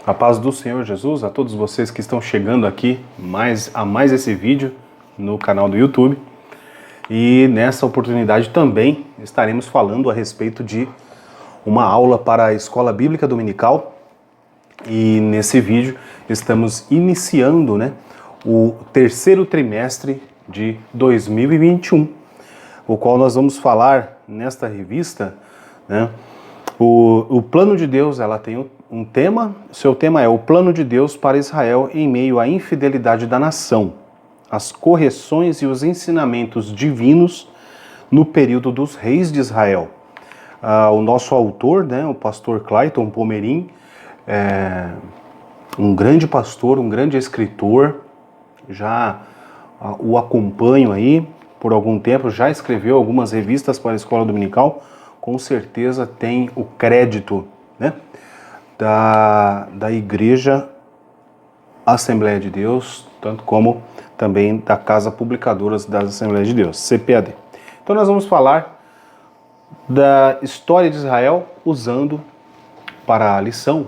A paz do Senhor Jesus a todos vocês que estão chegando aqui a mais esse vídeo no canal do YouTube. E nessa oportunidade também estaremos falando a respeito de uma aula para a Escola Bíblica Dominical. E nesse vídeo estamos iniciando, o terceiro trimestre de 2021, o qual nós vamos falar nesta revista, o plano de Deus. Ela tem um tema, seu tema é o plano de Deus para Israel em meio à infidelidade da nação, as correções e os ensinamentos divinos no período dos reis de Israel. O nosso autor, o pastor Clayton Pomerim, um grande pastor, um grande escritor, já o acompanho aí por algum tempo, já escreveu algumas revistas para a Escola Dominical, com certeza tem o crédito, da Igreja Assembleia de Deus, tanto como também da Casa Publicadora das Assembleias de Deus, CPAD. Então nós vamos falar da história de Israel usando para a lição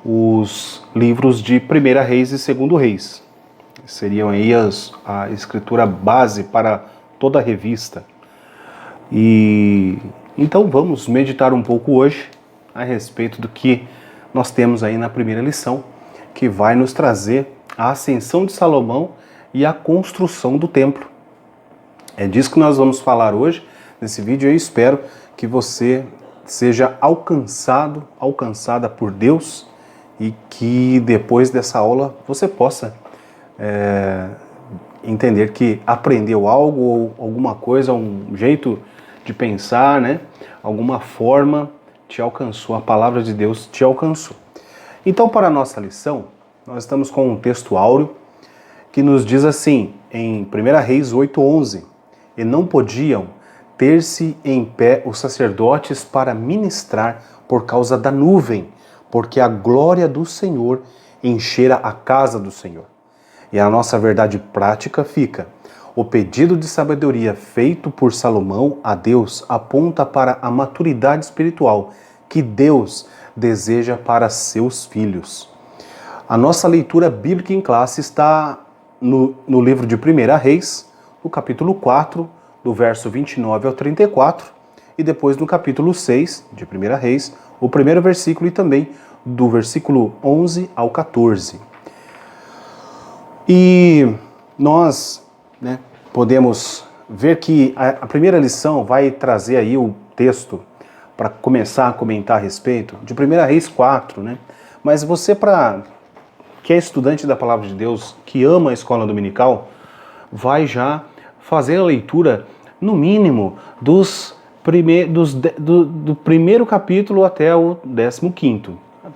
os livros de 1 Reis e 2 Reis. Seriam aí a escritura base para toda a revista. E então vamos meditar um pouco hoje a respeito do que nós temos aí na primeira lição, que vai nos trazer a ascensão de Salomão e a construção do templo. É disso que nós vamos falar hoje nesse vídeo. Eu espero que você seja alcançada por Deus e que depois dessa aula você possa entender que aprendeu algo ou alguma coisa, um jeito de pensar, alguma forma te alcançou, a palavra de Deus te alcançou. Então, para a nossa lição, nós estamos com um texto áureo que nos diz assim, em 1 Reis 8:11, e não podiam ter-se em pé os sacerdotes para ministrar por causa da nuvem, porque a glória do Senhor enchera a casa do Senhor. E a nossa verdade prática fica: o pedido de sabedoria feito por Salomão a Deus aponta para a maturidade espiritual que Deus deseja para seus filhos. A nossa leitura bíblica em classe está no livro de 1 Reis, no capítulo 4, do verso 29 ao 34, e depois no capítulo 6 de 1 Reis, o primeiro versículo e também do versículo 11 ao 14. E nós podemos ver que a primeira lição vai trazer aí o texto para começar a comentar a respeito de 1 Reis 4, Mas você, que é estudante da Palavra de Deus, que ama a Escola Dominical, vai já fazer a leitura, no mínimo, do primeiro capítulo até o 15º,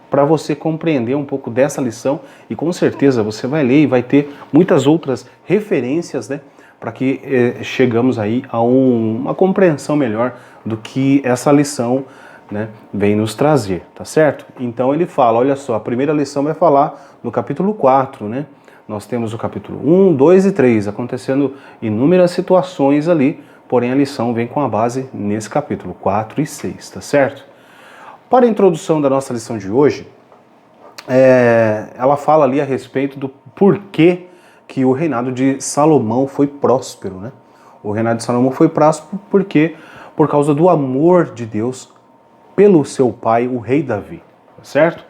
para você compreender um pouco dessa lição, e com certeza você vai ler e vai ter muitas outras referências, para que chegamos aí a uma compreensão melhor do que essa lição vem nos trazer, tá certo? Então ele fala, olha só, a primeira lição vai falar no capítulo 4, Nós temos o capítulo 1, 2 e 3, acontecendo inúmeras situações ali, porém a lição vem com a base nesse capítulo 4 e 6, tá certo? Para a introdução da nossa lição de hoje, ela fala ali a respeito do porquê que o reinado de Salomão foi próspero, O reinado de Salomão foi próspero por causa do amor de Deus pelo seu pai, o rei Davi, certo?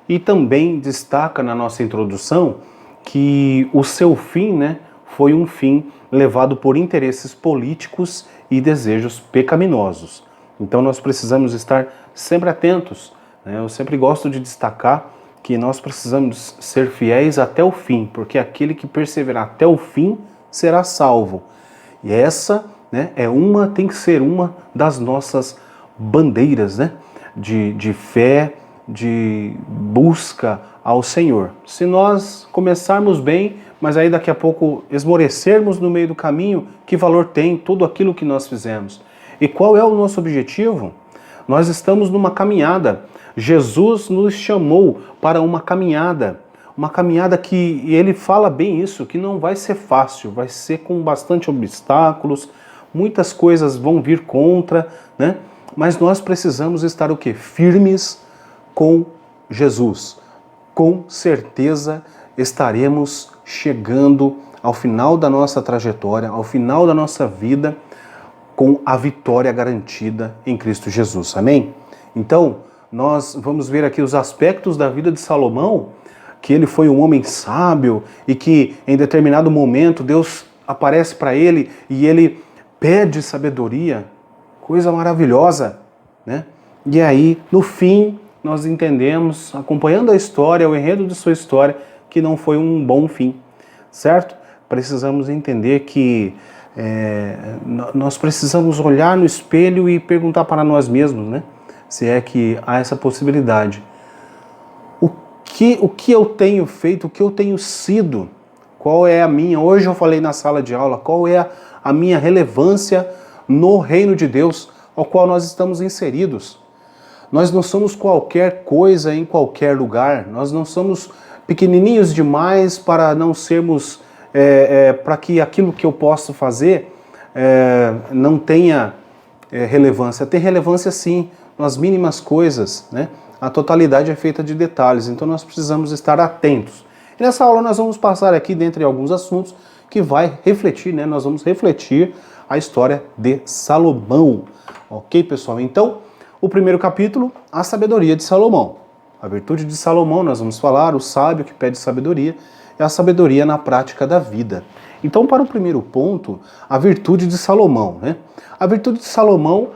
E também destaca na nossa introdução que o seu fim, foi um fim levado por interesses políticos e desejos pecaminosos. Então nós precisamos estar sempre atentos, Eu sempre gosto de destacar que nós precisamos ser fiéis até o fim, porque aquele que perseverar até o fim será salvo. E essa tem que ser uma das nossas bandeiras, de fé, de busca ao Senhor. Se nós começarmos bem, mas aí daqui a pouco esmorecermos no meio do caminho, que valor tem tudo aquilo que nós fizemos? E qual é o nosso objetivo? Nós estamos numa caminhada. Jesus nos chamou para uma caminhada que, e ele fala bem isso, que não vai ser fácil, vai ser com bastante obstáculos, muitas coisas vão vir contra, Mas nós precisamos estar o quê? Firmes com Jesus. com certeza estaremos chegando ao final da nossa trajetória, ao final da nossa vida, com a vitória garantida em Cristo Jesus. Amém? Então, nós vamos ver aqui os aspectos da vida de Salomão, que ele foi um homem sábio e que em determinado momento Deus aparece para ele e ele pede sabedoria, coisa maravilhosa, né? E aí, no fim, nós entendemos, acompanhando a história, o enredo de sua história, que não foi um bom fim, certo? Precisamos entender que nós precisamos olhar no espelho e perguntar para nós mesmos, né? Se é que há essa possibilidade. O que eu tenho feito, o que eu tenho sido, qual é a minha, hoje eu falei na sala de aula, qual é a minha relevância no reino de Deus ao qual nós estamos inseridos. Nós não somos qualquer coisa em qualquer lugar, nós não somos pequenininhos demais para não sermos, para que aquilo que eu posso fazer não tenha relevância. Tem relevância sim, nas mínimas coisas, né? A totalidade é feita de detalhes, então nós precisamos estar atentos. E nessa aula nós vamos passar aqui, dentre alguns assuntos, que vai refletir, né? Nós vamos refletir a história de Salomão. Ok, pessoal? Então, o primeiro capítulo, a sabedoria de Salomão. A virtude de Salomão, nós vamos falar, o sábio que pede sabedoria, é a sabedoria na prática da vida. Então, para o primeiro ponto, a virtude de Salomão, né? A virtude de Salomão,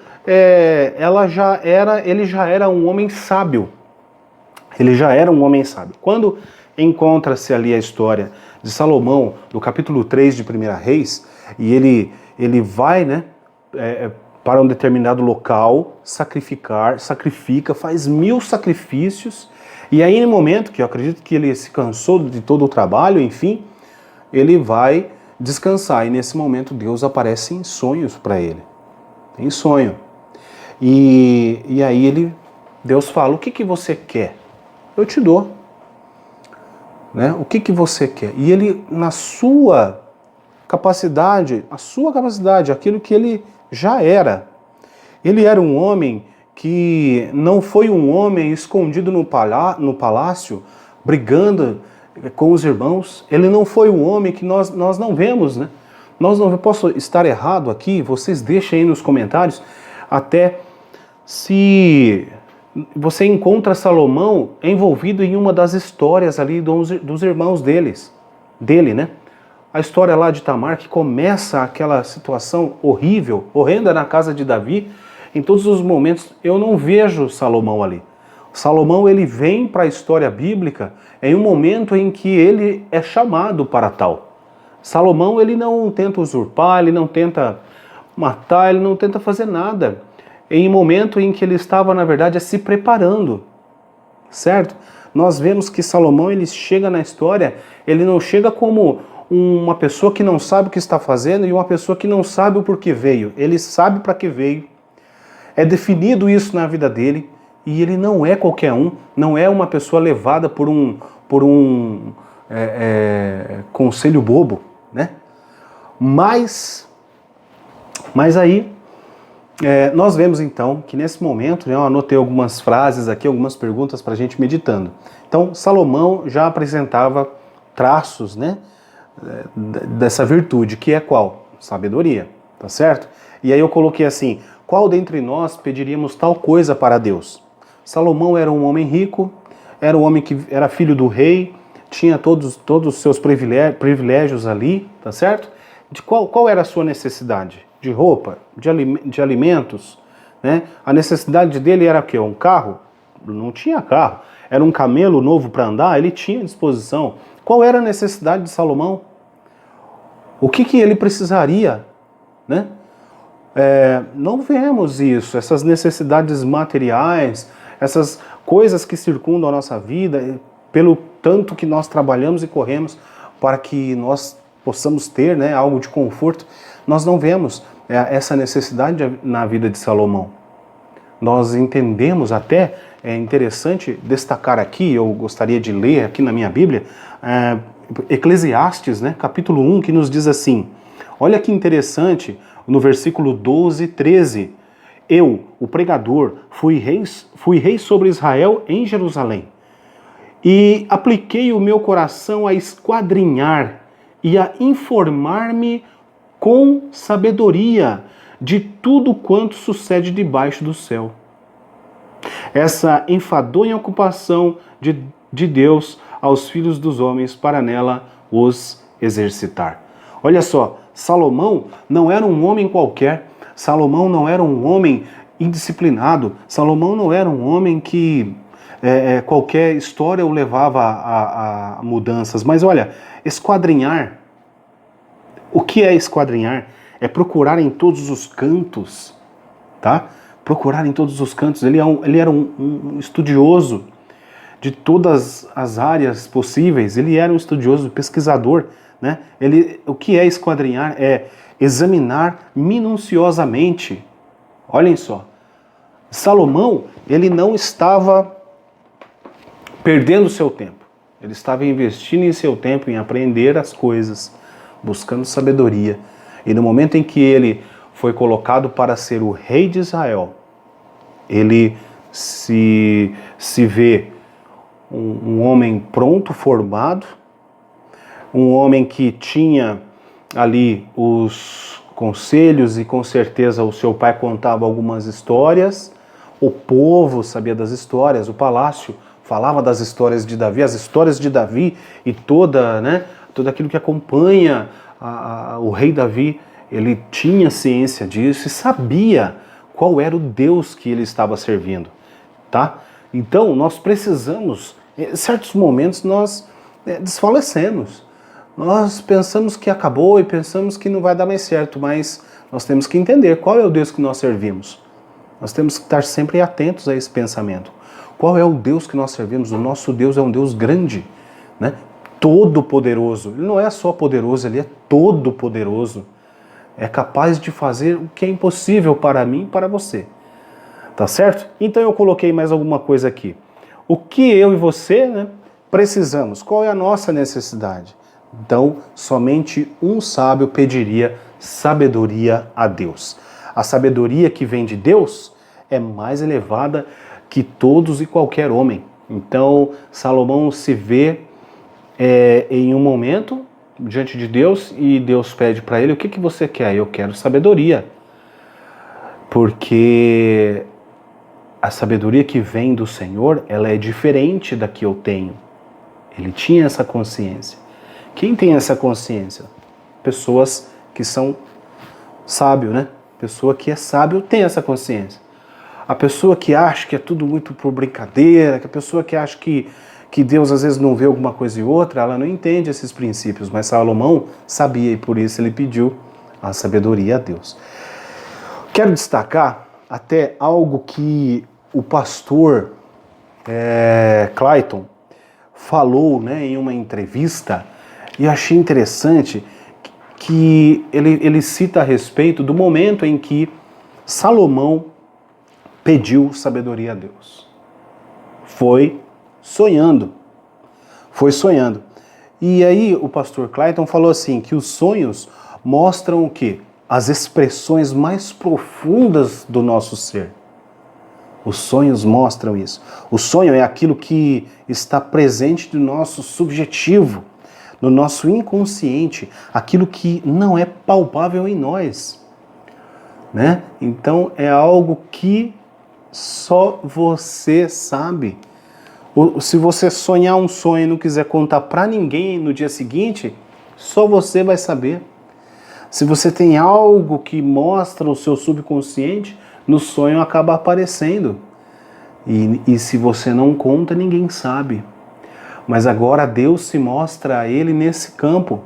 ele já era um homem sábio. Ele já era um homem sábio. Quando encontra-se ali a história de Salomão, no capítulo 3 de 1 Reis, e ele vai, né, para um determinado local, sacrifica, faz 1000 sacrifícios, e aí no momento que eu acredito que ele se cansou de todo o trabalho, enfim, ele vai descansar, e nesse momento Deus aparece em sonhos para ele, em sonho. E aí Deus fala, o que você quer? Eu te dou. Né? O que você quer? E ele, na sua capacidade, aquilo que ele já era. Ele era um homem que não foi um homem escondido no palácio, brigando com os irmãos. Ele não foi um homem que nós não vemos, né? Posso estar errado aqui, vocês deixem aí nos comentários, até se você encontra Salomão envolvido em uma das histórias ali dos irmãos dele, né? A história lá de Tamar, que começa aquela situação horrível, horrenda na casa de Davi, em todos os momentos eu não vejo Salomão ali. Salomão, ele vem para a história bíblica em um momento em que ele é chamado para tal. Salomão, ele não tenta usurpar, ele não tenta matar, ele não tenta fazer nada. Em um momento em que ele estava, na verdade, se preparando, certo? Nós vemos que Salomão, ele chega na história, ele não chega como uma pessoa que não sabe o que está fazendo e uma pessoa que não sabe o porquê veio. Ele sabe para que veio, é definido isso na vida dele, e ele não é qualquer um, não é uma pessoa levada por um conselho bobo, né? Mas aí, nós vemos então que nesse momento, né, eu anotei algumas frases aqui, algumas perguntas para a gente meditando. Então, Salomão já apresentava traços, né, dessa virtude, que é qual? Sabedoria, tá certo? E aí eu coloquei assim, qual dentre nós pediríamos tal coisa para Deus? Salomão era um homem rico, era um homem que era filho do rei, tinha todos os seus privilégios ali, tá certo? De qual era a sua necessidade? De roupa, de alimentos, né? A necessidade dele era o quê? Um carro? Não tinha carro. Era um camelo novo para andar? Ele tinha à disposição. Qual era a necessidade de Salomão? O que ele precisaria, né? Não vemos isso, essas necessidades materiais, essas coisas que circundam a nossa vida, pelo tanto que nós trabalhamos e corremos para que nós possamos ter, né, algo de conforto. Nós não vemos essa necessidade na vida de Salomão. Nós entendemos até, é interessante destacar aqui, eu gostaria de ler aqui na minha Bíblia, Eclesiastes, né, capítulo 1, que nos diz assim, olha que interessante, no versículo 12 e 13, eu, o pregador, fui rei sobre Israel em Jerusalém. E apliquei o meu coração a esquadrinhar e a informar-me com sabedoria de tudo quanto sucede debaixo do céu. Essa enfadonha ocupação de Deus aos filhos dos homens para nela os exercitar. Olha só, Salomão não era um homem qualquer, Salomão não era um homem indisciplinado, Salomão não era um homem que qualquer história o levava a mudanças. Mas olha, esquadrinhar, o que é esquadrinhar? É procurar em todos os cantos, tá? Procurar em todos os cantos. Ele era um estudioso de todas as áreas possíveis. Ele era um estudioso, pesquisador, né? O que é esquadrinhar? É examinar minuciosamente. Olhem só. Salomão, ele não estava perdendo seu tempo. Ele estava investindo em seu tempo em aprender as coisas, buscando sabedoria. E no momento em que ele foi colocado para ser o rei de Israel, ele se vê um homem pronto, formado, um homem que tinha ali os conselhos e com certeza o seu pai contava algumas histórias, o povo sabia das histórias, o palácio falava das histórias de Davi, as histórias de Davi e tudo aquilo que acompanha o rei Davi, ele tinha ciência disso e sabia qual era o Deus que ele estava servindo, tá? Então, nós precisamos, em certos momentos nós desfalecemos, nós pensamos que acabou e pensamos que não vai dar mais certo, mas nós temos que entender qual é o Deus que nós servimos. Nós temos que estar sempre atentos a esse pensamento. Qual é o Deus que nós servimos? O nosso Deus é um Deus grande, né? Todo-poderoso. Ele não é só poderoso, ele é todo-poderoso. É capaz de fazer o que é impossível para mim e para você. Tá certo? Então eu coloquei mais alguma coisa aqui. O que eu e você, né, precisamos? Qual é a nossa necessidade? Então, somente um sábio pediria sabedoria a Deus. A sabedoria que vem de Deus é mais elevada que todos e qualquer homem. Então, Salomão se vê em um momento diante de Deus e Deus pede para ele: o que você quer? Eu quero sabedoria. Porque a sabedoria que vem do Senhor, ela é diferente da que eu tenho. Ele tinha essa consciência. Quem tem essa consciência? Pessoas que são sábios, né? Pessoa que é sábio tem essa consciência. A pessoa que acha que é tudo muito por brincadeira, que a pessoa que acha que Deus às vezes não vê alguma coisa e outra, ela não entende esses princípios. Mas Salomão sabia e por isso ele pediu a sabedoria a Deus. Quero destacar até algo que o pastor Clayton falou, né, em uma entrevista, e achei interessante que ele cita a respeito do momento em que Salomão pediu sabedoria a Deus. Foi sonhando. E aí o pastor Clayton falou assim, que os sonhos mostram o quê? As expressões mais profundas do nosso ser. Os sonhos mostram isso. O sonho é aquilo que está presente no nosso subjetivo, no nosso inconsciente, aquilo que não é palpável em nós, né? Então é algo que só você sabe. Se você sonhar um sonho e não quiser contar para ninguém no dia seguinte, só você vai saber. Se você tem algo que mostra o seu subconsciente, no sonho acaba aparecendo. E se você não conta, ninguém sabe. Mas agora Deus se mostra a ele nesse campo.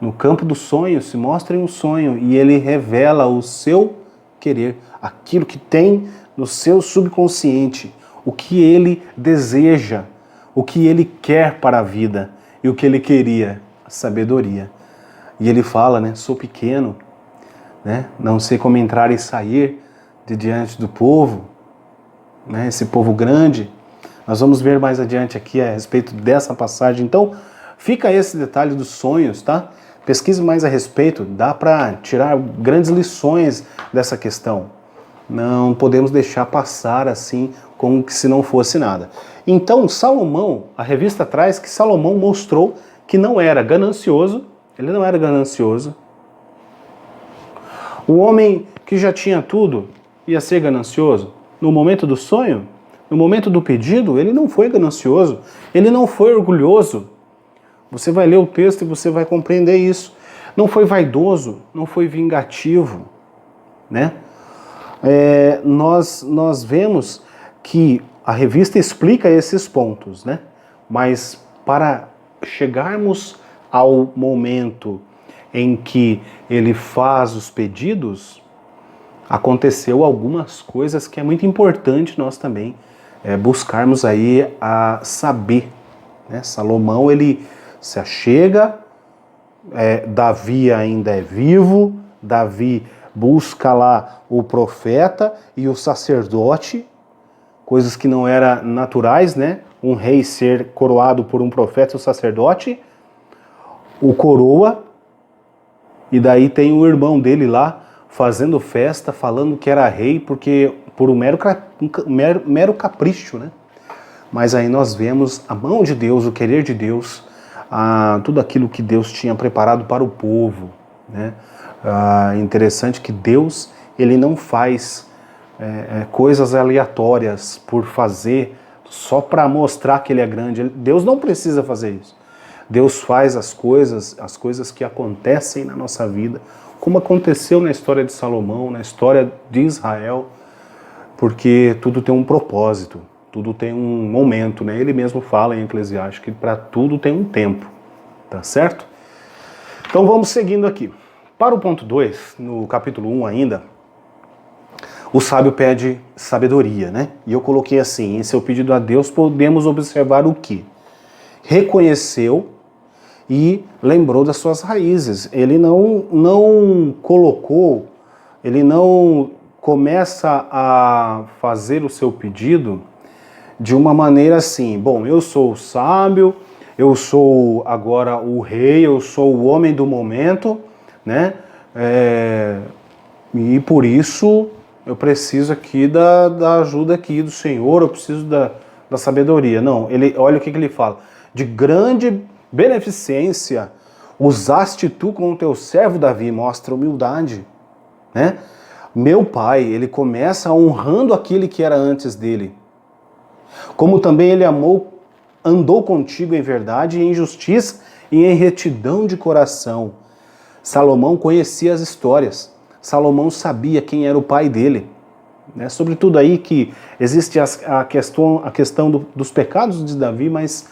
No campo do sonho, se mostra em um sonho. E ele revela o seu querer. Aquilo que tem no seu subconsciente. O que ele deseja. O que ele quer para a vida. E o que ele queria. A sabedoria. E ele fala, né? Sou pequeno, né? Não sei como entrar e sair de diante do povo, né? Esse povo grande. Nós vamos ver mais adiante aqui a respeito dessa passagem. Então, fica esse detalhe dos sonhos, tá? Pesquise mais a respeito, dá para tirar grandes lições dessa questão. Não podemos deixar passar assim como que se não fosse nada. Então Salomão, a revista traz que Salomão mostrou que não era ganancioso, ele não era ganancioso. O homem que já tinha tudo ia ser ganancioso? No momento do sonho? No momento do pedido? Ele não foi ganancioso, ele não foi orgulhoso. Você vai ler o texto e você vai compreender isso. Não foi vaidoso, não foi vingativo, né? Nós vemos que a revista explica esses pontos, né? Mas para chegarmos ao momento em que ele faz os pedidos, aconteceu algumas coisas que é muito importante nós também buscarmos aí a saber, né? Salomão, ele se achega, Davi ainda é vivo, Davi busca lá o profeta e o sacerdote, coisas que não eram naturais, né? Um rei ser coroado por um profeta e o sacerdote, o coroa, e daí tem o irmão dele lá fazendo festa, falando que era rei, porque por um mero capricho, né? Mas aí nós vemos a mão de Deus, o querer de Deus, tudo aquilo que Deus tinha preparado para o povo, né? Interessante que Deus, ele não faz coisas aleatórias por fazer, só para mostrar que ele é grande. Deus não precisa fazer isso. Deus faz as coisas que acontecem na nossa vida, como aconteceu na história de Salomão, na história de Israel, porque tudo tem um propósito, tudo tem um momento, né? Ele mesmo fala em Eclesiastes que para tudo tem um tempo, tá certo? Então vamos seguindo aqui. Para o ponto 2, no capítulo 1 ainda, o sábio pede sabedoria, né? E eu coloquei assim: em seu pedido a Deus podemos observar o quê? Reconheceu e lembrou das suas raízes. Ele não colocou, ele não começa a fazer o seu pedido de uma maneira assim: bom, eu sou o sábio, eu sou agora o rei, eu sou o homem do momento, né? E por isso eu preciso aqui da ajuda aqui do Senhor, eu preciso da sabedoria. Não, olha o que ele fala: de grande beneficência usaste tu com o teu servo Davi. Mostra humildade, né? Meu pai, ele começa honrando aquele que era antes dele. Como também ele andou contigo em verdade e em justiça e em retidão de coração. Salomão conhecia as histórias. Salomão sabia quem era o pai dele. Né? Sobretudo aí que existe a questão dos pecados de Davi, mas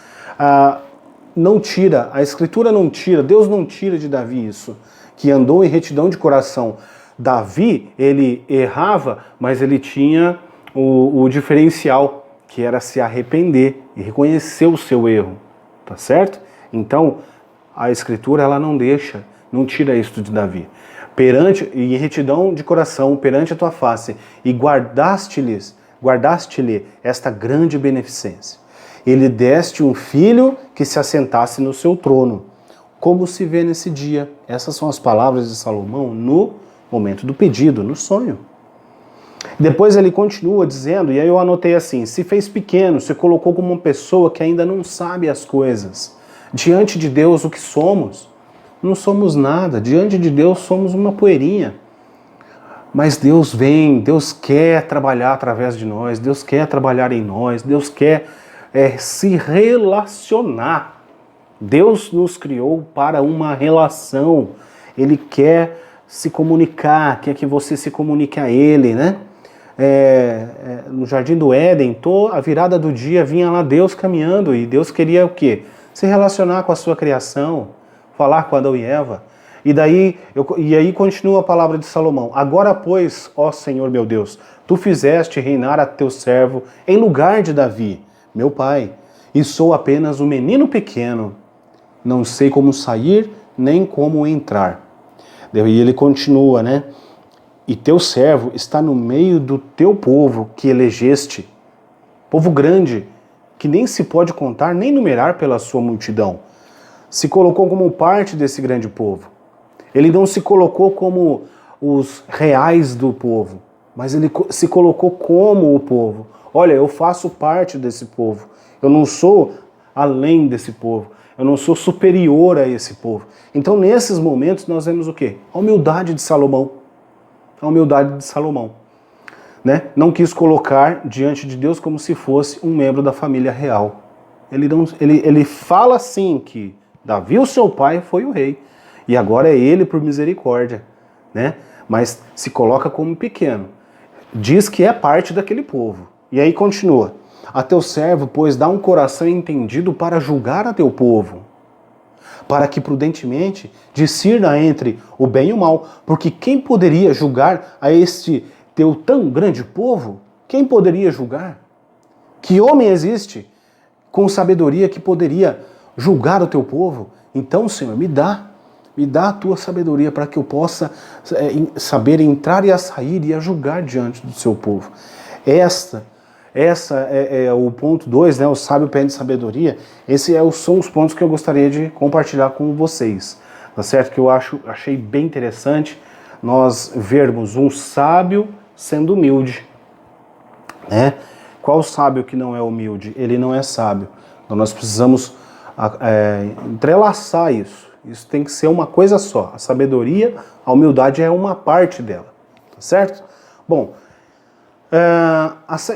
não tira, a Escritura não tira, Deus não tira de Davi isso, que andou em retidão de coração. Davi, ele errava, mas ele tinha o diferencial, que era se arrepender e reconhecer o seu erro, tá certo? Então, a Escritura, ela não tira isso de Davi. Em retidão de coração, perante a tua face, e guardaste-lhe esta grande beneficência. Ele deste um filho que se assentasse no seu trono. Como se vê nesse dia? Essas são as palavras de Salomão no momento do pedido, no sonho. Depois ele continua dizendo, e aí eu anotei assim: se fez pequeno, se colocou como uma pessoa que ainda não sabe as coisas. Diante de Deus, o que somos? Não somos nada. Diante de Deus, somos uma poeirinha. Mas Deus vem, Deus quer trabalhar através de nós, Deus quer trabalhar em nós, Deus quer se relacionar. Deus nos criou para uma relação. Ele quer se comunicar, quer que você se comunique a Ele, né? No Jardim do Éden, a virada do dia vinha lá Deus caminhando, e Deus queria o quê? Se relacionar com a sua criação, falar com Adão e Eva. E aí continua a palavra de Salomão: agora, pois, ó Senhor meu Deus, tu fizeste reinar a teu servo em lugar de Davi, meu pai, e sou apenas um menino pequeno, não sei como sair nem como entrar. E ele continua, né? E teu servo está no meio do teu povo que elegeste, povo grande, que nem se pode contar nem numerar pela sua multidão. Se colocou como parte desse grande povo. Ele não se colocou como os reais do povo, mas ele se colocou como o povo. olha, eu faço parte desse povo, eu não sou além desse povo, eu não sou superior a esse povo. Então, nesses momentos, nós vemos o quê? A humildade de Salomão. A humildade de Salomão. Né? Não quis colocar diante de Deus como se fosse um membro da família real. Ele fala assim que Davi, o seu pai, foi o rei. E agora é ele por misericórdia. Né? Mas se coloca como pequeno. Diz que é parte daquele povo. E aí continua. A teu servo, pois, dá um coração entendido para julgar a teu povo, para que prudentemente discirna entre o bem e o mal. Porque quem poderia julgar a este teu tão grande povo? Quem poderia julgar? Que homem existe com sabedoria que poderia julgar o teu povo? Então, Senhor, me dá a tua sabedoria para que eu possa saber entrar e a sair e a julgar diante do seu povo. Essa é o ponto 2, né? O sábio pede sabedoria. São os pontos que eu gostaria de compartilhar com vocês. Tá certo? Que eu achei bem interessante nós vermos um sábio sendo humilde. Né? Qual sábio que não é humilde? Ele não é sábio. Então nós precisamos entrelaçar isso. Isso tem que ser uma coisa só. A sabedoria, a humildade é uma parte dela. Tá certo? Bom,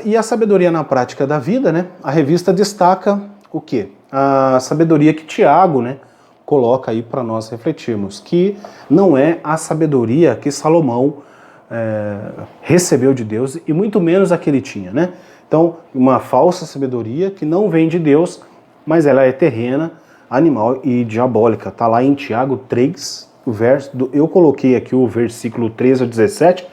e a sabedoria na prática da vida, né? A revista destaca o quê? A sabedoria que Tiago, né, coloca aí para nós refletirmos, que não é a sabedoria que Salomão recebeu de Deus, e muito menos a que ele tinha, né? Então, uma falsa sabedoria que não vem de Deus, mas ela é terrena, animal e diabólica. Está lá em Tiago 3, eu coloquei aqui o versículo 13 ao 17.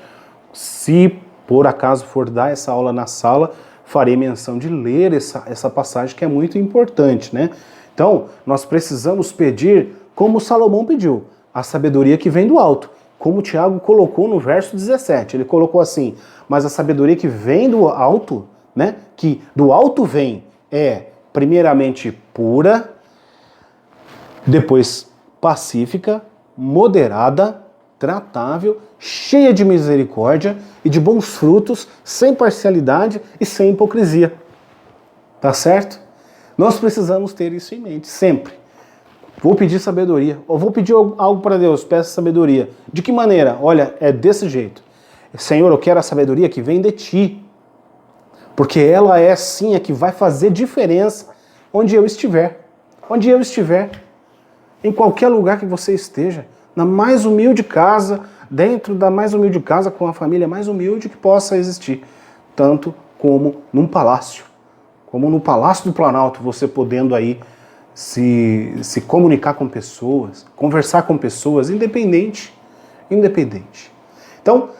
Se por acaso for dar essa aula na sala, farei menção de ler essa passagem que é muito importante, né? Então, nós precisamos pedir como Salomão pediu, a sabedoria que vem do alto. Como Tiago colocou no verso 17, ele colocou assim, mas a sabedoria que vem do alto, né? Que do alto vem, primeiramente pura, depois pacífica, moderada, tratável, cheia de misericórdia e de bons frutos, sem parcialidade e sem hipocrisia. Tá certo? Nós precisamos ter isso em mente, sempre. Vou pedir sabedoria, ou vou pedir algo para Deus, peço sabedoria. De que maneira? Olha, é desse jeito. Senhor, eu quero a sabedoria que vem de ti. Porque ela é sim a que vai fazer diferença onde eu estiver. Onde eu estiver. Em qualquer lugar que você esteja. Na mais humilde casa, dentro da mais humilde casa, com a família mais humilde que possa existir. Tanto como num palácio. Como no Palácio do Planalto, você podendo aí se comunicar com pessoas, conversar com pessoas, independente. Então,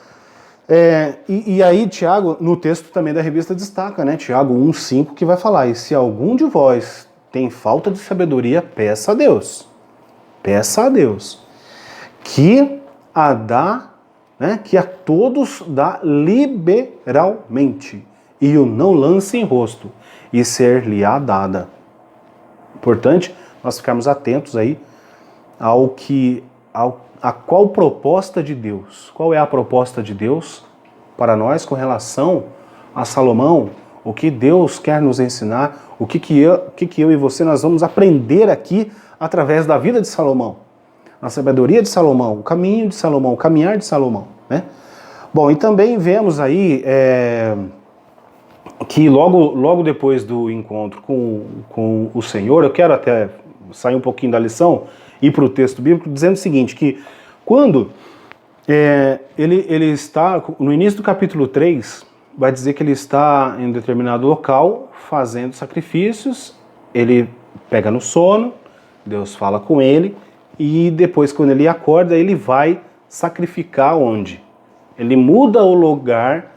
e aí Tiago, no texto também da revista destaca, né? Tiago 1,5, que vai falar, e se algum de vós tem falta de sabedoria, peça a Deus. Peça a Deus. Que a dá, né? Que a todos dá liberalmente. E o não lance em rosto, e ser-lhe-á dada. Importante nós ficarmos atentos aí a qual proposta de Deus. Qual é a proposta de Deus para nós com relação a Salomão? O que Deus quer nos ensinar? O que eu e você nós vamos aprender aqui através da vida de Salomão? A sabedoria de Salomão, o caminho de Salomão, o caminhar de Salomão, né? Bom, e também vemos aí que logo depois do encontro com o Senhor, eu quero até sair um pouquinho da lição e ir para o texto bíblico, dizendo o seguinte, que quando ele está, no início do capítulo 3, vai dizer que ele está em um determinado local fazendo sacrifícios, ele pega no sono, Deus fala com ele, e depois quando ele acorda, ele vai sacrificar onde? Ele muda o lugar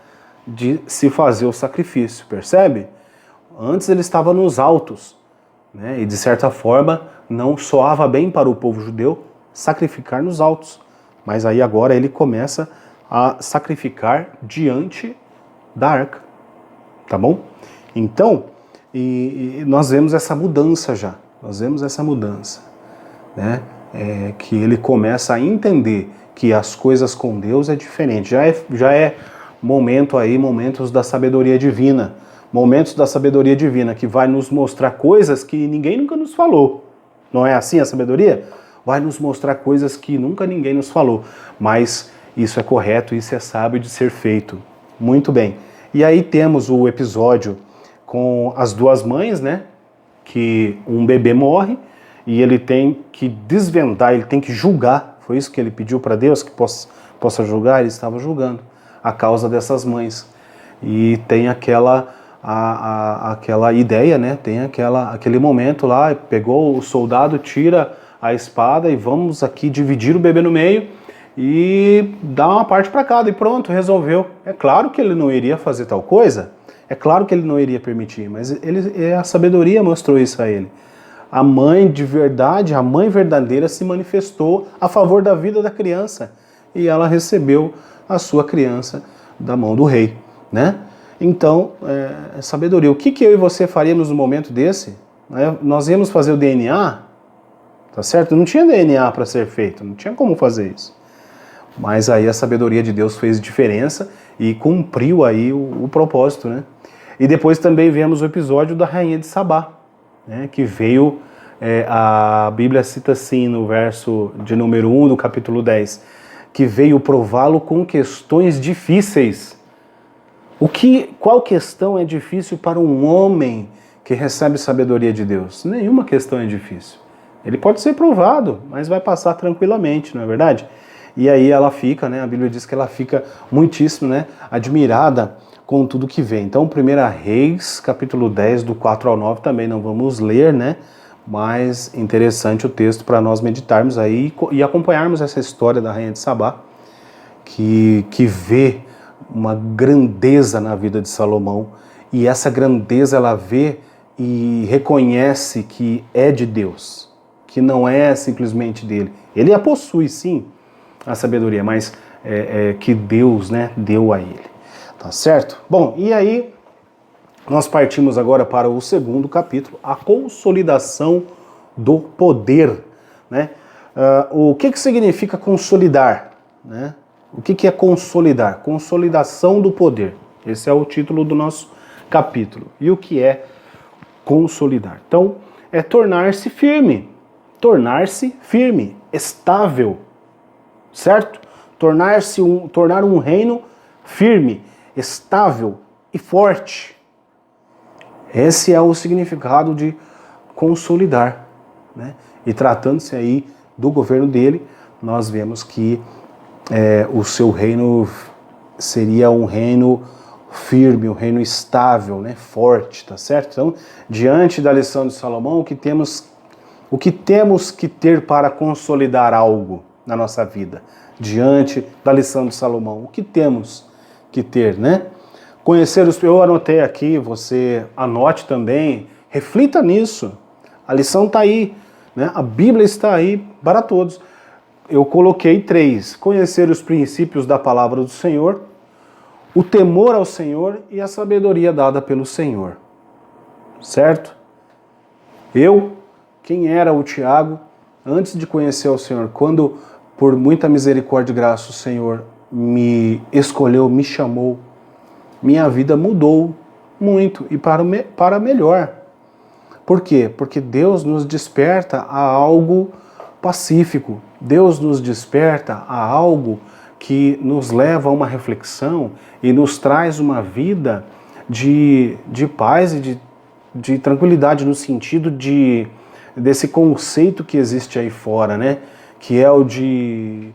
de se fazer o sacrifício, percebe? Antes ele estava nos altos, né? E de certa forma não soava bem para o povo judeu sacrificar nos altos, mas aí agora ele começa a sacrificar diante da arca, tá bom? Então, nós vemos essa mudança já, né? Que ele começa a entender que as coisas com Deus é diferente, já é momentos da sabedoria divina, Momentos da sabedoria divina, que vai nos mostrar coisas que ninguém nunca nos falou. Não é assim a sabedoria? Vai nos mostrar coisas que nunca ninguém nos falou. Mas isso é correto, isso é sábio de ser feito. Muito bem. E aí temos o episódio com as duas mães, né? Que um bebê morre e ele tem que desvendar, ele tem que julgar. Foi isso que ele pediu para Deus, que possa julgar? Ele estava julgando a causa dessas mães. E tem aquela ideia, né? Tem aquele momento lá, pegou o soldado, tira a espada e vamos aqui dividir o bebê no meio e dar uma parte para cada e pronto, resolveu. É claro que ele não iria fazer tal coisa, é claro que ele não iria permitir, mas a sabedoria mostrou isso a ele. A mãe de verdade, a mãe verdadeira se manifestou a favor da vida da criança e ela recebeu a sua criança da mão do rei, né? Então, sabedoria. O que eu e você faríamos no momento desse? Nós íamos fazer o DNA, tá certo? Não tinha DNA para ser feito, não tinha como fazer isso. Mas aí a sabedoria de Deus fez diferença e cumpriu aí o propósito, né? E depois também vemos o episódio da rainha de Sabá, né? Que veio, a Bíblia cita assim no verso de número 1 do capítulo 10, que veio prová-lo com questões difíceis. Qual questão é difícil para um homem que recebe sabedoria de Deus? Nenhuma questão é difícil. Ele pode ser provado, mas vai passar tranquilamente, não é verdade? E aí ela fica, né? A Bíblia diz que ela fica muitíssimo, né, admirada com tudo que vê. Então, 1 Reis, capítulo 10, do 4 ao 9, também não vamos ler, né? Mas interessante o texto para nós meditarmos aí e acompanharmos essa história da rainha de Sabá, que vê uma grandeza na vida de Salomão, e essa grandeza ela vê e reconhece que é de Deus, que não é simplesmente dele. Ele a possui, sim, a sabedoria, mas que Deus, né, deu a ele. Tá certo? Bom, e aí nós partimos agora para o segundo capítulo, a consolidação do poder, né? O que significa consolidar, né? O que é consolidar? Consolidação do poder. Esse é o título do nosso capítulo. E o que é consolidar? Então, é tornar-se firme, estável, certo? Tornar um reino firme, estável e forte. Esse é o significado de consolidar, né? E tratando-se aí do governo dele, nós vemos que o seu reino seria um reino firme, um reino estável, né, forte, tá certo? Então, diante da lição de Salomão, o que temos que ter para consolidar algo na nossa vida? Diante da lição de Salomão, o que temos que ter, né? Eu anotei aqui, você anote também, reflita nisso. A lição está aí, né? A Bíblia está aí para todos. Eu coloquei 3: conhecer os princípios da palavra do Senhor, o temor ao Senhor e a sabedoria dada pelo Senhor. Certo? Quem era o Tiago, antes de conhecer o Senhor, quando por muita misericórdia e graça o Senhor me escolheu, me chamou, minha vida mudou muito e para melhor. Por quê? Porque Deus nos desperta a algo pacífico. Deus nos desperta a algo que nos leva a uma reflexão e nos traz uma vida de paz e de tranquilidade, no sentido desse conceito que existe aí fora, né? Que é o de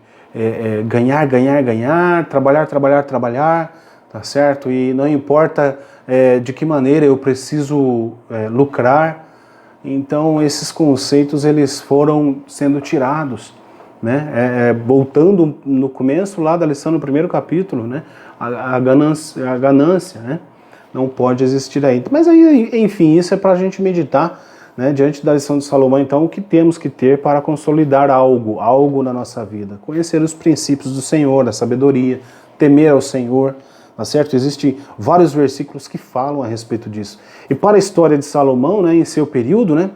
ganhar, ganhar, ganhar, trabalhar, trabalhar, trabalhar, tá certo? E não importa de que maneira eu preciso lucrar. Então esses conceitos eles foram sendo tirados, né? Voltando no começo lá da lição, no primeiro capítulo, né? A ganância, né? Não pode existir aí. Mas aí, enfim, isso é para a gente meditar, né? Diante da lição de Salomão, então, o que temos que ter para consolidar algo na nossa vida? Conhecer os princípios do Senhor, a sabedoria, temer ao Senhor, tá certo? Existem vários versículos que falam a respeito disso. E para a história de Salomão, né, em seu período, né,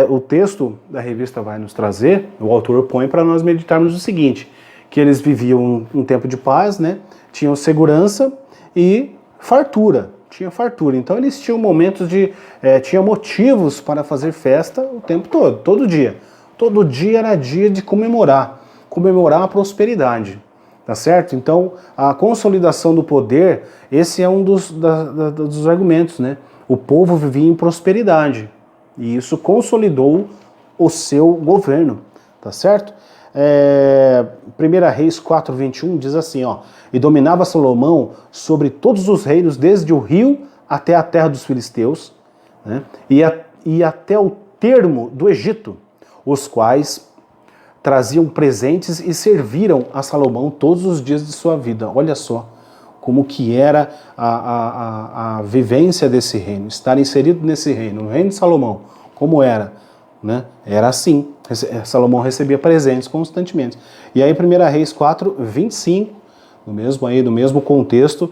o texto da revista vai nos trazer, o autor põe para nós meditarmos o seguinte, que eles viviam um tempo de paz, né, tinham segurança e fartura, tinha fartura. Então eles tinham momentos tinha motivos para fazer festa o tempo todo, todo dia. Todo dia era dia de comemorar a prosperidade, tá certo? Então a consolidação do poder, esse é um dos argumentos, né? O povo vivia em prosperidade e isso consolidou o seu governo, tá certo? 1 Reis 4:21 diz assim, ó: e dominava Salomão sobre todos os reinos, desde o rio até a terra dos filisteus, né? E até o termo do Egito, os quais traziam presentes e serviram a Salomão todos os dias de sua vida. Olha só como que era a vivência desse reino, estar inserido nesse reino, no reino de Salomão, como era, né? Era assim, Salomão recebia presentes constantemente. E aí 1 Reis 4:25, no mesmo contexto,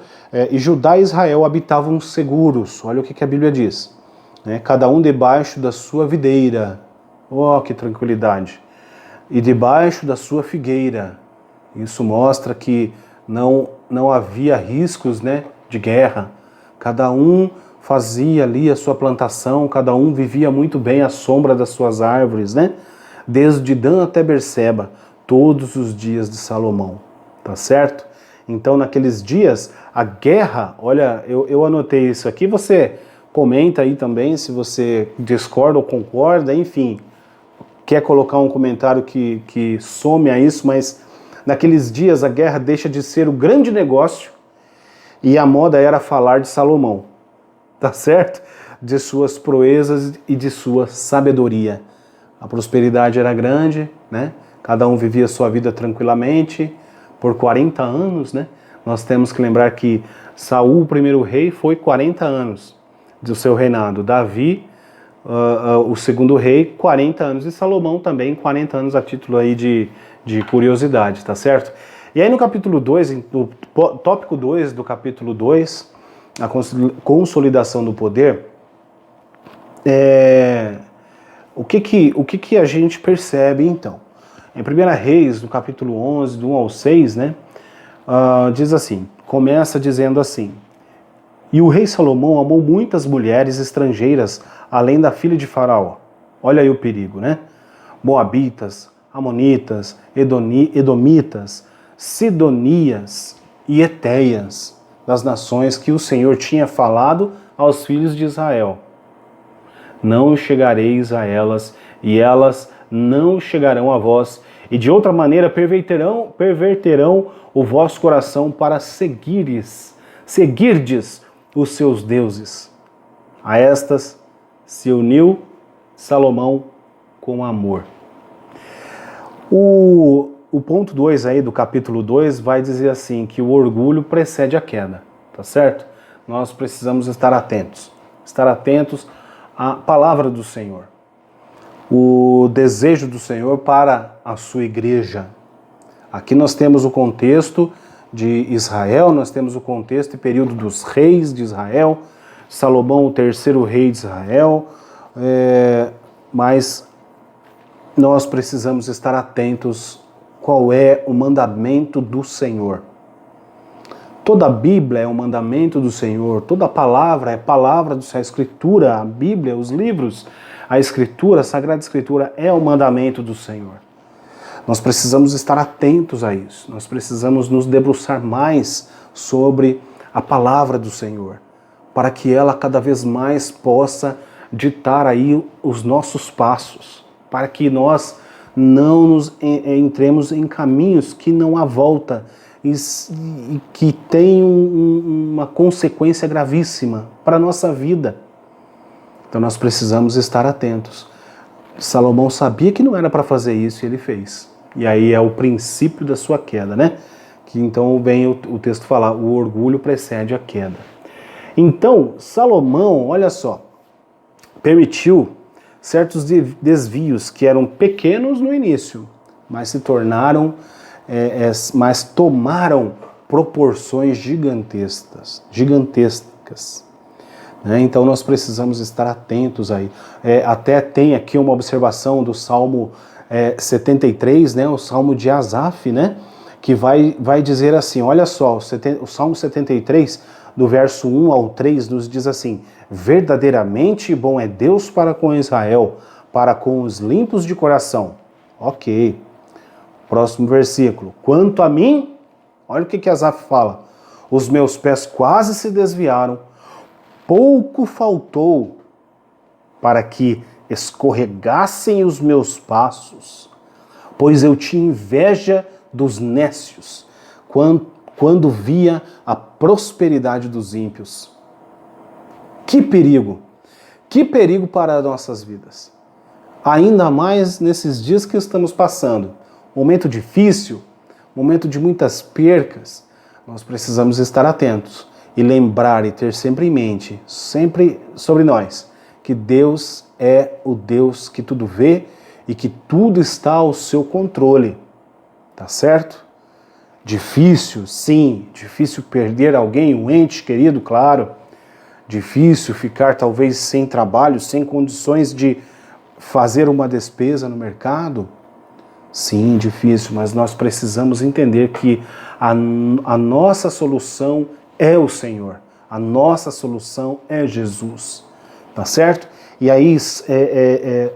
e Judá e Israel habitavam seguros. Olha o que a Bíblia diz, né? Cada um debaixo da sua videira, oh, que tranquilidade, e debaixo da sua figueira. Isso mostra que não havia riscos, né, de guerra. Cada um fazia ali a sua plantação, cada um vivia muito bem à sombra das suas árvores, né? Desde Dan até Berseba, todos os dias de Salomão, tá certo? Então naqueles dias, a guerra, olha, eu anotei isso aqui, você comenta aí também se você discorda ou concorda, enfim, quer colocar um comentário que some a isso, mas naqueles dias a guerra deixa de ser o grande negócio e a moda era falar de Salomão, tá certo? De suas proezas e de sua sabedoria. A prosperidade era grande, né? Cada um vivia sua vida tranquilamente por 40 anos, né? Nós temos que lembrar que Saul, o primeiro rei, foi 40 anos do seu reinado. Davi, o segundo rei, 40 anos. E Salomão também, 40 anos, a título aí de curiosidade, tá certo? E aí no capítulo 2, no tópico 2 do capítulo 2, a consolidação do poder, o que a gente percebe então? Em 1 Reis, no capítulo 11, do 1 ao 6, né, diz assim, começa dizendo assim: e o rei Salomão amou muitas mulheres estrangeiras, além da filha de Faraó. Olha aí o perigo, né? Moabitas, Amonitas, Edomitas, Sidonias e Etéias, das nações que o Senhor tinha falado aos filhos de Israel. Não chegareis a elas, e elas não chegarão a vós, e de outra maneira perverterão o vosso coração para seguirdes os seus deuses. A estas se uniu Salomão com amor. O ponto 2 aí do capítulo 2 vai dizer assim, que o orgulho precede a queda, tá certo? Nós precisamos estar atentos à palavra do Senhor, o desejo do Senhor para a sua igreja. Aqui nós temos o contexto de Israel, nós temos o contexto e período dos reis de Israel, Salomão, o terceiro rei de Israel, mas nós precisamos estar atentos qual é o mandamento do Senhor. Toda a Bíblia é um mandamento do Senhor, toda a palavra é palavra do Senhor, a Escritura, a Bíblia, os livros, a Escritura, a Sagrada Escritura é o mandamento do Senhor. Nós precisamos estar atentos a isso, nós precisamos nos debruçar mais sobre a palavra do Senhor, para que ela cada vez mais possa ditar aí os nossos passos, para que nós não nos entremos em caminhos que não há volta e que tem uma consequência gravíssima para a nossa vida. Então nós precisamos estar atentos. Salomão sabia que não era para fazer isso e ele fez. E aí é o princípio da sua queda, né? Que então vem o texto falar, o orgulho precede a queda. Então, Salomão, olha só, permitiu certos desvios que eram pequenos no início, mas se tornaram, mas tomaram proporções gigantescas. Né? Então nós precisamos estar atentos aí. Até tem aqui uma observação do Salmo 73, né? O Salmo de Asaf, né? Que vai dizer assim, olha só, o Salmo 73, do verso 1 ao 3, nos diz assim: verdadeiramente bom é Deus para com Israel, para com os limpos de coração. Ok. Próximo versículo. Quanto a mim, olha o que Asaf fala. Os meus pés quase se desviaram, pouco faltou para que escorregassem os meus passos, pois eu tinha inveja dos nécios, quando via a prosperidade dos ímpios. Que perigo para nossas vidas. Ainda mais nesses dias que estamos passando. Momento difícil, momento de muitas percas. Nós precisamos estar atentos e lembrar e ter sempre em mente, sempre sobre nós, que Deus é o Deus que tudo vê e que tudo está ao seu controle. Tá certo? Difícil, sim. Difícil perder alguém, um ente querido, claro. Difícil ficar talvez sem trabalho, sem condições de fazer uma despesa no mercado. Sim, difícil, mas nós precisamos entender que a nossa solução é o Senhor. A nossa solução é Jesus. Tá certo? E aí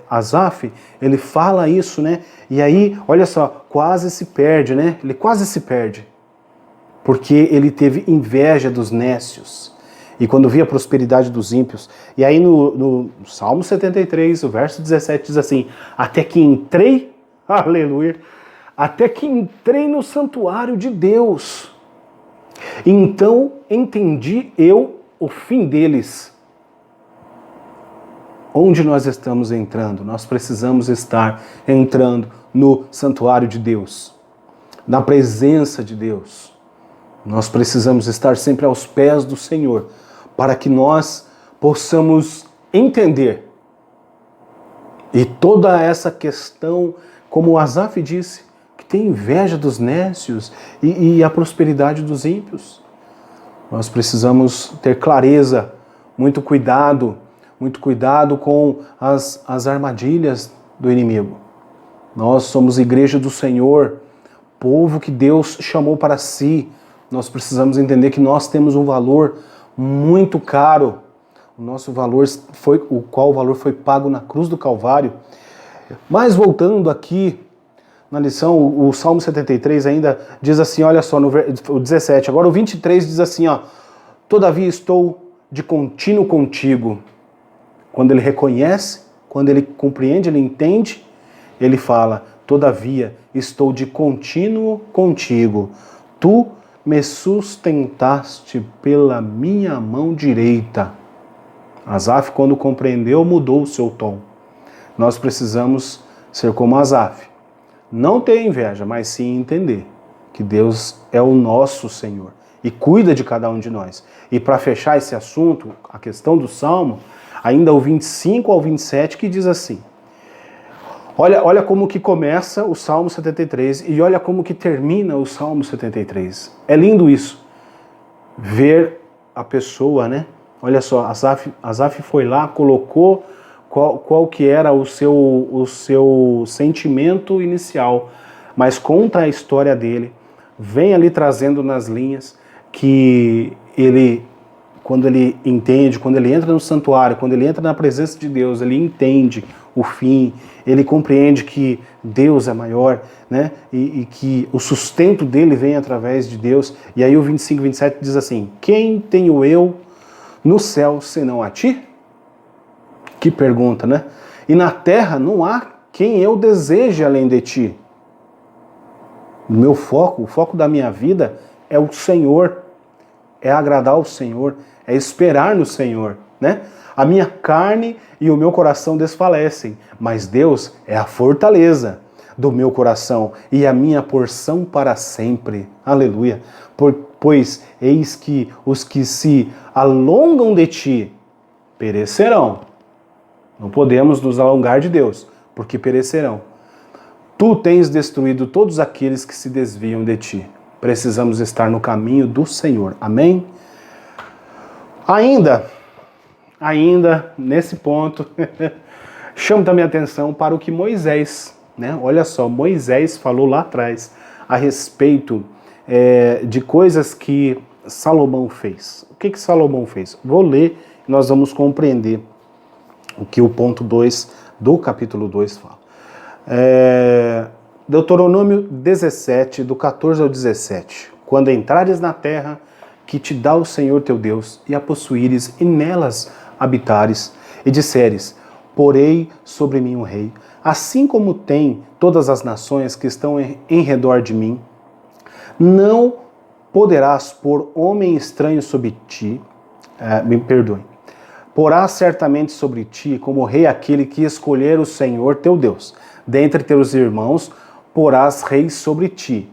Asaf, ele fala isso, né? E aí, olha só, quase se perde, né? Ele quase se perde. Porque ele teve inveja dos nécios. E quando via a prosperidade dos ímpios. E aí no Salmo 73, o verso 17 diz assim: até que entrei, aleluia, até que entrei no santuário de Deus. Então entendi eu o fim deles. Onde nós estamos entrando? Nós precisamos estar entrando no santuário de Deus, na presença de Deus. Nós precisamos estar sempre aos pés do Senhor, para que nós possamos entender. E toda essa questão, como Asaf disse, que tem inveja dos nécios e a prosperidade dos ímpios. Nós precisamos ter clareza, muito cuidado com as armadilhas do inimigo. Nós somos igreja do Senhor, povo que Deus chamou para si. Nós precisamos entender que nós temos um valor muito caro. O nosso valor o valor foi pago na cruz do Calvário. Mas voltando aqui na lição, o Salmo 73 ainda diz assim, olha só, no 17. Agora o 23 diz assim, ó: todavia estou de contínuo contigo. Quando ele reconhece, quando ele compreende, ele entende, ele fala: todavia estou de contínuo contigo. Tu me sustentaste pela minha mão direita. Asaf, quando compreendeu, mudou o seu tom. Nós precisamos ser como Asaf. Não ter inveja, mas sim entender que Deus é o nosso Senhor e cuida de cada um de nós. E para fechar esse assunto, a questão do Salmo, ainda o 25 ao 27, que diz assim: olha como que começa o Salmo 73 e olha como que termina o Salmo 73. É lindo isso. Ver a pessoa, né? Olha só, Asaf foi lá, colocou qual que era o seu sentimento inicial, mas conta a história dele, vem ali trazendo nas linhas que ele, quando ele entende, quando ele entra no santuário, quando ele entra na presença de Deus, ele entende o fim, ele compreende que Deus é maior, né? E que o sustento dele vem através de Deus. E aí o 25 e 27 diz assim: quem tenho eu no céu senão a ti? Que pergunta, né? E na terra não há quem eu deseje além de ti. O foco da minha vida é o Senhor, é agradar ao Senhor, é esperar no Senhor, né? A minha carne e o meu coração desfalecem, mas Deus é a fortaleza do meu coração e a minha porção para sempre. Aleluia. Pois eis que os que se alongam de ti perecerão. Não podemos nos alongar de Deus, porque perecerão. Tu tens destruído todos aqueles que se desviam de ti. Precisamos estar no caminho do Senhor. Amém? Ainda nesse ponto, chamo também a atenção para o que Moisés, né? Olha só, Moisés falou lá atrás a respeito de coisas que Salomão fez? O que Salomão fez? Vou ler e nós vamos compreender o que o ponto 2 do capítulo 2 fala. Deuteronômio 17, do 14 ao 17. Quando entrares na terra que te dá o Senhor teu Deus, e a possuíres, e nelas habitares, e disseres, porei sobre mim um rei, assim como tem todas as nações que estão em redor de mim, não poderás pôr homem estranho sobre ti, porás certamente sobre ti como rei aquele que escolher o Senhor teu Deus. Dentre teus irmãos porás rei sobre ti,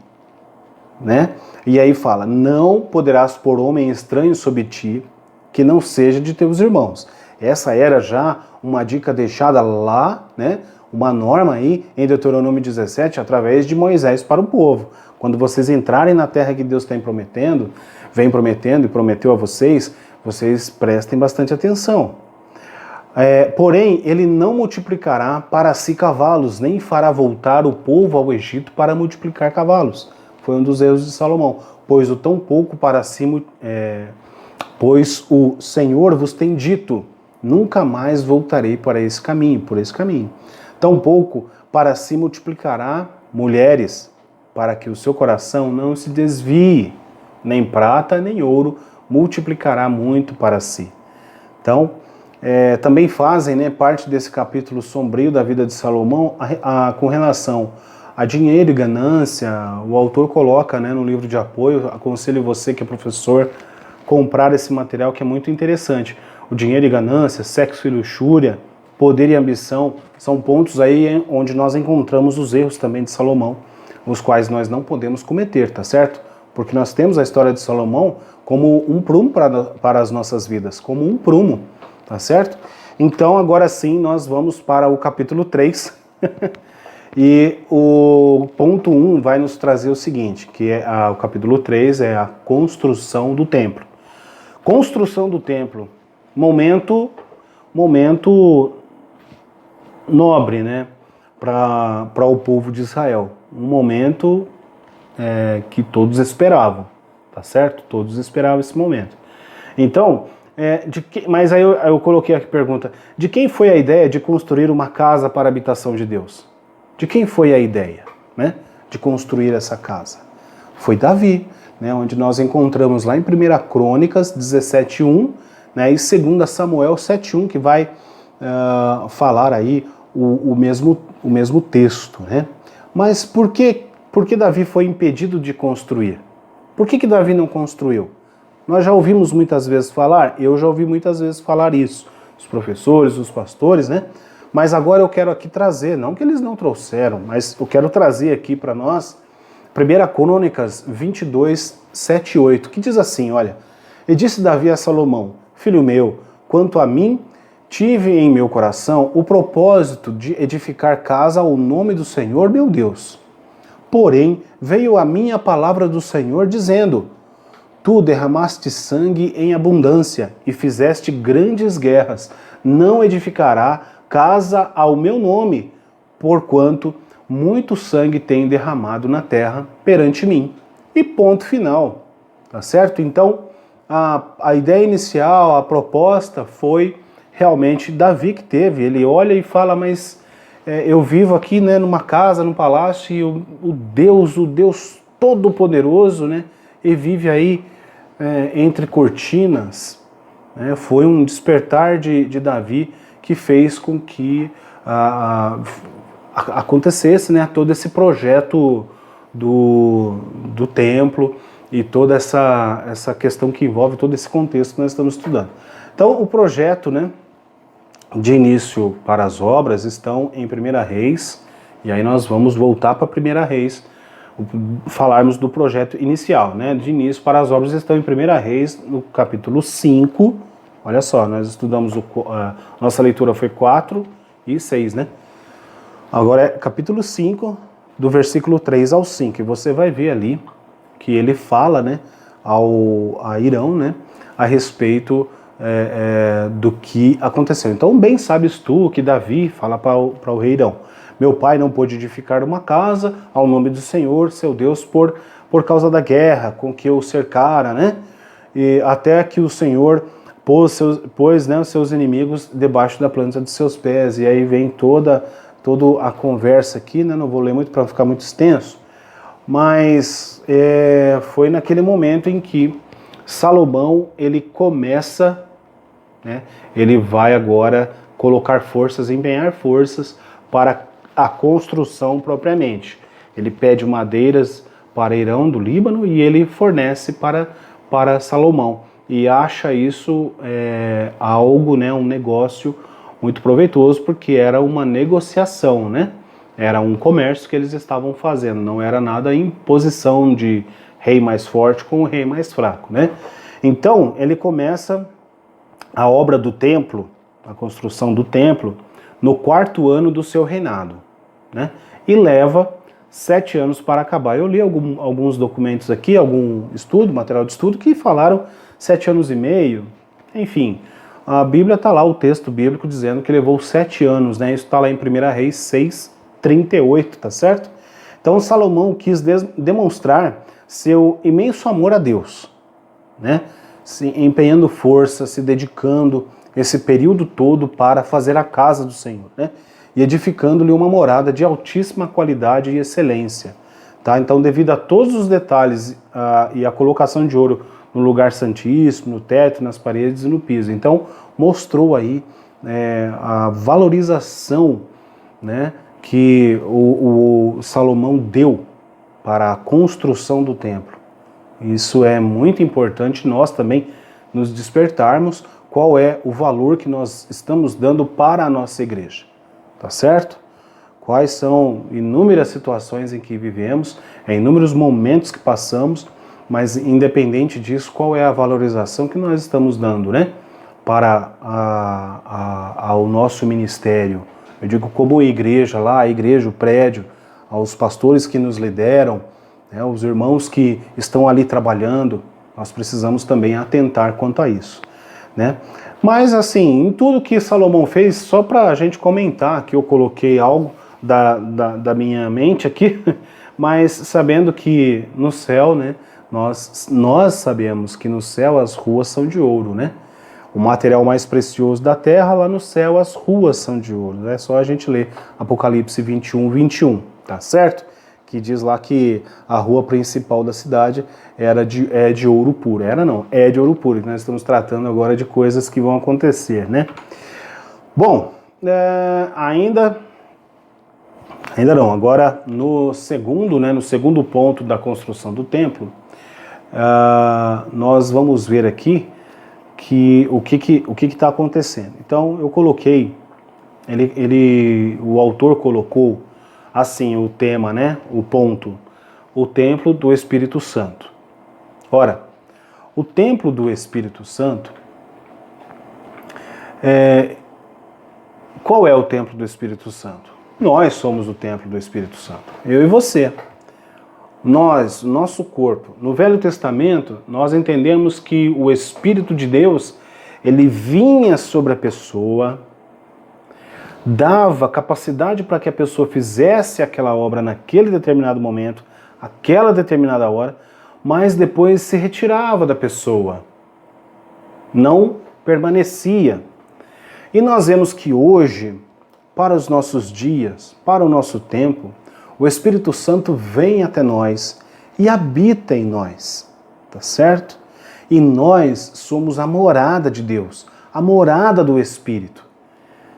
né? E aí fala, não poderás pôr homem estranho sobre ti que não seja de teus irmãos. Essa era já uma dica deixada lá, né? Uma norma aí em Deuteronômio 17 através de Moisés para o povo. Quando vocês entrarem na terra que Deus vem prometendo e prometeu a vocês, vocês prestem bastante atenção. Porém, ele não multiplicará para si cavalos, nem fará voltar o povo ao Egito para multiplicar cavalos. Foi um dos erros de Salomão. Pois o Senhor vos tem dito, nunca mais voltarei para esse caminho, por esse caminho. Tampouco para si multiplicará mulheres, para que o seu coração não se desvie, nem prata, nem ouro multiplicará muito para si. Então, também fazem, né, parte desse capítulo sombrio da vida de Salomão com relação a dinheiro e ganância. O autor coloca, né, no livro de apoio, aconselho você que é professor, comprar esse material que é muito interessante. O dinheiro e ganância, sexo e luxúria, poder e ambição, são pontos aí onde nós encontramos os erros também de Salomão, os quais nós não podemos cometer, tá certo? Porque nós temos a história de Salomão como um prumo para as nossas vidas, como um prumo, tá certo? Então agora sim nós vamos para o capítulo 3, e o ponto 1 vai nos trazer o seguinte, que o capítulo 3 é a construção do templo. Construção do templo, momento nobre, né, para o povo de Israel. Um momento que todos esperavam, tá certo? Todos esperavam esse momento. Então, mas aí eu coloquei aqui a pergunta, de quem foi a ideia de construir uma casa para a habitação de Deus? De quem foi a ideia, né, de construir essa casa? Foi Davi, né, onde nós encontramos lá em 1 Crônicas 17:1, né, e 2 Samuel 7:1, que vai falar aí o mesmo texto, né? Mas por que Davi foi impedido de construir? Por que Davi não construiu? Nós já ouvimos muitas vezes falar, eu já ouvi muitas vezes falar isso, os professores, os pastores, né? Mas agora eu quero aqui trazer, não que eles não trouxeram, mas eu quero trazer aqui para nós 1 Crônicas 22, 7 e 8, que diz assim, olha, e disse Davi a Salomão, filho meu, quanto a mim, tive em meu coração o propósito de edificar casa ao nome do Senhor meu Deus. Porém, veio a mim a palavra do Senhor dizendo, tu derramaste sangue em abundância e fizeste grandes guerras, não edificará casa ao meu nome, porquanto muito sangue tem derramado na terra perante mim. E ponto final, tá certo? Então, a ideia inicial, a proposta foi realmente Davi que teve. Ele olha e fala, mas eu vivo aqui, né, numa casa, num palácio, e o Deus Todo-Poderoso, né, e vive aí entre cortinas. Né? Foi um despertar de Davi que fez com que acontecesse, né, todo esse projeto do templo e toda essa questão que envolve todo esse contexto que nós estamos estudando. Então, o projeto, né, de início para as obras estão em 1 Reis, e aí nós vamos voltar para 1 Reis, falarmos do projeto inicial, né, de início para as obras estão em 1 Reis, no capítulo 5, olha só, nós estudamos, nossa leitura foi 4 e 6, né? Agora é capítulo 5, do versículo 3 ao 5, e você vai ver ali que ele fala, né, a Irão, né, a respeito do que aconteceu. Então, bem sabes tu que Davi fala para o rei Irão, meu pai não pôde edificar uma casa ao nome do Senhor, seu Deus, por causa da guerra com que o cercara, né? e até que o Senhor pôs né, os seus inimigos debaixo da planta dos seus pés. E aí vem toda a conversa aqui, né? Não vou ler muito para não ficar muito extenso, mas foi naquele momento em que Salomão, ele começa, né, ele vai agora colocar forças, empenhar forças para a construção propriamente. Ele pede madeiras para Hirão do Líbano e ele fornece para Salomão. E acha isso algo, né, um negócio muito proveitoso, porque era uma negociação, né? Era um comércio que eles estavam fazendo, não era nada imposição de rei mais forte com o rei mais fraco, né? Então, ele começa a obra do templo, a construção do templo, no 4º ano do seu reinado, né? E leva 7 anos para acabar. Eu li alguns documentos aqui, algum estudo, material de estudo, que falaram 7 anos e meio, enfim. A Bíblia está lá, o texto bíblico, dizendo que levou 7 anos, né? Isso está lá em 1 Reis 6:38, tá certo? Então Salomão quis demonstrar seu imenso amor a Deus, né? Se empenhando força, se dedicando esse período todo para fazer a casa do Senhor, né? E edificando-lhe uma morada de altíssima qualidade e excelência, tá? Então, devido a todos os detalhes e a colocação de ouro no lugar santíssimo, no teto, nas paredes e no piso, então mostrou aí a valorização, né, que o Salomão deu para a construção do templo. Isso é muito importante nós também nos despertarmos qual é o valor que nós estamos dando para a nossa igreja, tá certo? Quais são inúmeras situações em que vivemos, inúmeros momentos que passamos, mas independente disso, qual é a valorização que nós estamos dando, né, para ao nosso ministério? Eu digo como igreja lá, a igreja, o prédio, aos pastores que nos lideram, né, os irmãos que estão ali trabalhando, nós precisamos também atentar quanto a isso, né? Mas assim, em tudo que Salomão fez, só para a gente comentar, que eu coloquei algo da minha mente aqui, mas sabendo que no céu, né, nós sabemos que no céu as ruas são de ouro, né? O material mais precioso da terra, lá no céu as ruas são de ouro. É só a gente ler Apocalipse 21:21, tá certo? Que diz lá que a rua principal da cidade é de ouro puro. É de ouro puro. Nós estamos tratando agora de coisas que vão acontecer, né? Bom, ainda não. Agora no segundo ponto da construção do templo, nós vamos ver aqui que o que está acontecendo. Então eu coloquei, o autor colocou assim o tema, né? O ponto, o templo do Espírito Santo. Ora, o templo do Espírito Santo, qual é o templo do Espírito Santo? Nós somos o templo do Espírito Santo, eu e você. Nós, nosso corpo. No Velho Testamento, nós entendemos que o Espírito de Deus, ele vinha sobre a pessoa, dava capacidade para que a pessoa fizesse aquela obra naquele determinado momento, aquela determinada hora, mas depois se retirava da pessoa, não permanecia. E nós vemos que hoje, para os nossos dias, para o nosso tempo, o Espírito Santo vem até nós e habita em nós, tá certo? E nós somos a morada de Deus, a morada do Espírito.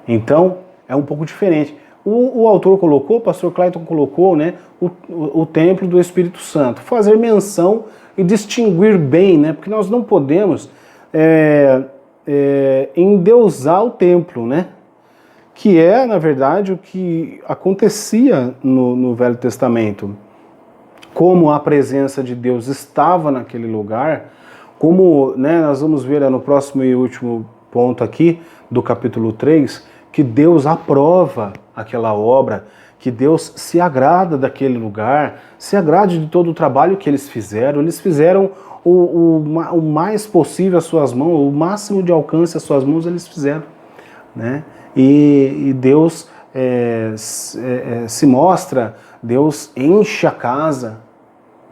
Então, é um pouco diferente. O autor colocou, o pastor Clayton colocou, né, o templo do Espírito Santo. Fazer menção e distinguir bem, né, porque nós não podemos endeusar o templo, né, que é, na verdade, o que acontecia no Velho Testamento. Como a presença de Deus estava naquele lugar, como, né, nós vamos ver no próximo e último ponto aqui, do capítulo 3, que Deus aprova aquela obra, que Deus se agrada daquele lugar, se agrade de todo o trabalho que eles fizeram o mais possível às suas mãos, o máximo de alcance às suas mãos eles fizeram, né? E Deus se mostra, Deus enche a casa,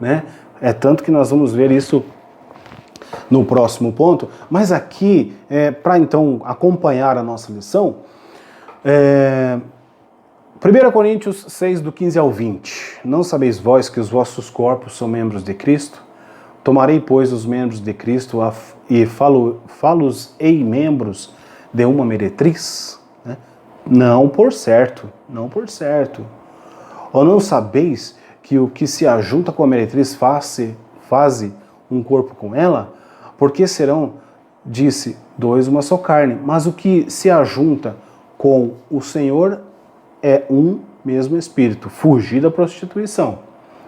né? É tanto que nós vamos ver isso no próximo ponto, mas aqui, para então acompanhar a nossa lição, 1 Coríntios 6, do 15 ao 20. Não sabeis vós que os vossos corpos são membros de Cristo? Tomarei, pois, os membros de Cristo e falo-os-ei membros de uma meretriz? Não por certo, não por certo. Ou não sabeis que o que se ajunta com a meretriz faze um corpo com ela? Porque serão, disse, dois uma só carne. Mas o que se ajunta com o Senhor é um mesmo espírito. Fugir da prostituição.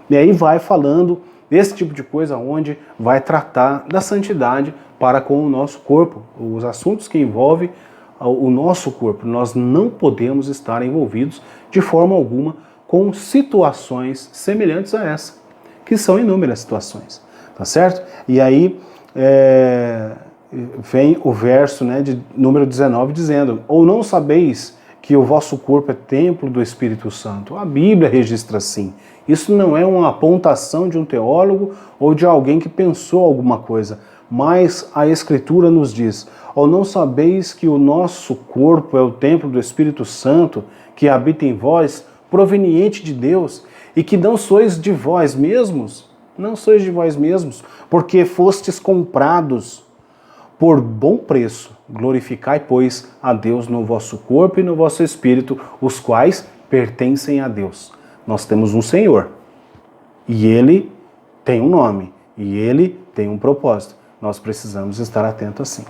E aí vai falando desse tipo de coisa, onde vai tratar da santidade para com o nosso corpo. Os assuntos que envolvem o nosso corpo. Nós não podemos estar envolvidos de forma alguma com situações semelhantes a essa, que são inúmeras situações, tá certo? E aí vem o verso, de número 19 dizendo: ou não sabeis que o vosso corpo é templo do Espírito Santo? A Bíblia registra assim. Isso não é uma apontação de um teólogo ou de alguém que pensou alguma coisa, mas a Escritura nos diz: ou não sabeis que o nosso corpo é o templo do Espírito Santo, que habita em vós, proveniente de Deus, e que não sois de vós mesmos? Não sois de vós mesmos, porque fostes comprados por bom preço. Glorificai, pois, a Deus no vosso corpo e no vosso espírito, os quais pertencem a Deus. Nós temos um Senhor, e Ele tem um nome, e Ele tem um propósito. Nós precisamos estar atentos assim.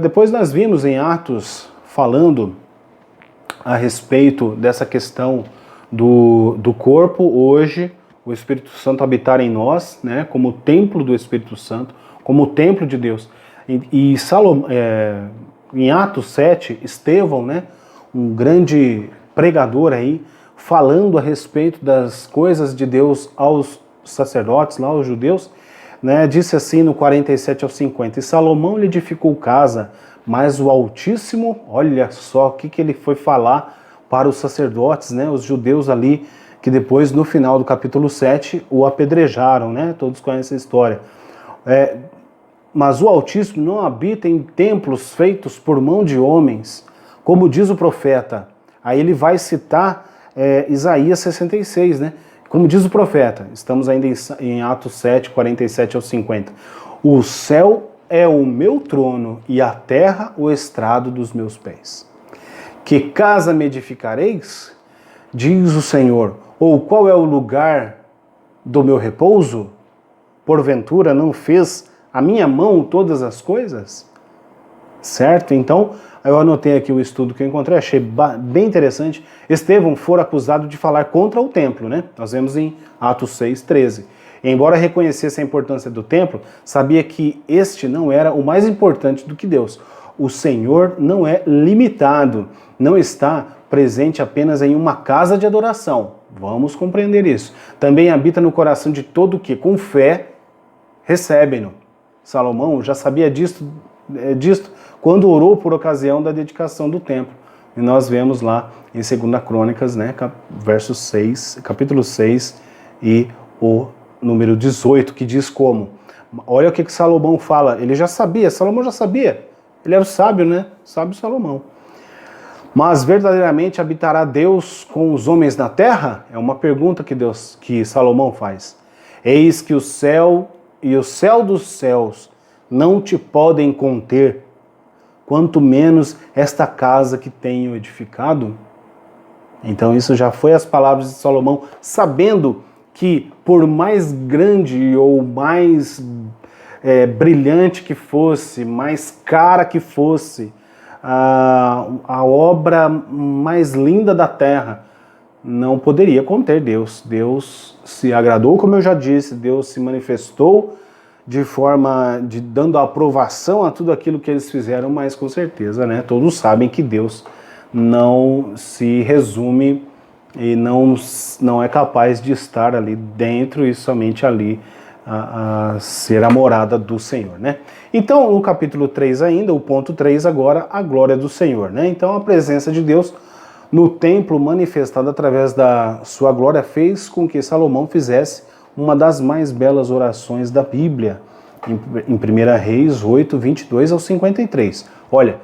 Depois nós vimos em Atos, falando a respeito dessa questão do corpo, hoje, o Espírito Santo habitar em nós, como templo do Espírito Santo, como templo de Deus. Em Atos 7, Estevão, um grande pregador aí, falando a respeito das coisas de Deus aos sacerdotes, lá aos judeus, disse assim no 47 ao 50, e Salomão lhe edificou casa, mas o Altíssimo, olha só o que ele foi falar para os sacerdotes, os judeus ali, que depois no final do capítulo 7 o apedrejaram, todos conhecem a história. Mas o Altíssimo não habita em templos feitos por mão de homens, como diz o profeta. Aí ele vai citar Isaías 66, Como diz o profeta, estamos ainda em Atos 7, 47 ao 50. O céu é o meu trono e a terra o estrado dos meus pés. Que casa me edificareis? Diz o Senhor. Ou qual é o lugar do meu repouso? Porventura não fez a minha mão todas as coisas? Certo? Então, eu anotei aqui o estudo que eu encontrei, achei bem interessante. Estevão foi acusado de falar contra o templo, Nós vemos em Atos 6, 13. Embora reconhecesse a importância do templo, sabia que este não era o mais importante do que Deus. O Senhor não é limitado, não está presente apenas em uma casa de adoração. Vamos compreender isso. Também habita no coração de todo o que, com fé, recebem-no. Salomão já sabia disto quando orou por ocasião da dedicação do templo. E nós vemos lá em 2 Crônicas, verso 6, capítulo 6 e o número 18, que diz como. Olha o que Salomão fala. Ele já sabia, Salomão já sabia. Ele era o sábio, Sábio Salomão. Mas verdadeiramente habitará Deus com os homens na terra? É uma pergunta que Salomão faz. Eis que o céu e o céu dos céus não te podem conter, quanto menos esta casa que tenho edificado. Então isso já foi as palavras de Salomão, sabendo que por mais grande ou mais brilhante que fosse, mais cara que fosse, a obra mais linda da terra, não poderia conter Deus. Deus se agradou, como eu já disse, Deus se manifestou dando aprovação a tudo aquilo que eles fizeram, mas com certeza, todos sabem que Deus não se resume e não é capaz de estar ali dentro e somente ali a ser a morada do Senhor, Então, no capítulo 3 ainda, o ponto 3 agora, a glória do Senhor, Então, a presença de Deus no templo manifestada através da sua glória fez com que Salomão fizesse uma das mais belas orações da Bíblia, em 1 Reis 8, 22 ao 53. Olha,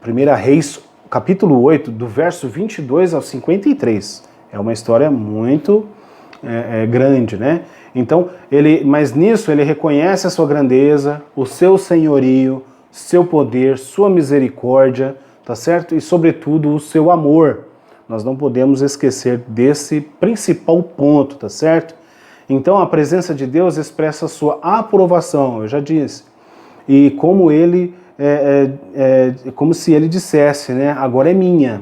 1 Reis, capítulo 8, do verso 22 ao 53. É uma história muito grande, né? Então, mas nisso ele reconhece a sua grandeza, o seu senhorio, seu poder, sua misericórdia, tá certo? E, sobretudo, o seu amor. Nós não podemos esquecer desse principal ponto, tá certo? Então, a presença de Deus expressa a sua aprovação, eu já disse. E como ele, como se ele dissesse, né? Agora é minha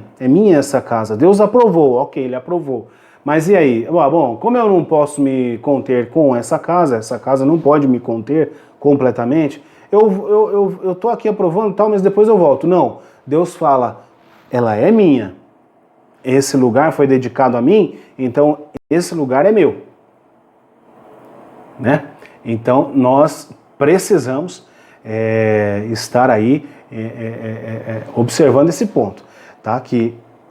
essa casa. Deus aprovou, ok, ele aprovou. Mas e aí? Bom, como eu não posso me conter com essa casa não pode me conter completamente, eu tô aqui aprovando e tal, mas depois eu volto. Não, Deus fala, ela é minha. Esse lugar foi dedicado a mim, então esse lugar é meu. Né? Então nós precisamos estar aí observando esse ponto, tá?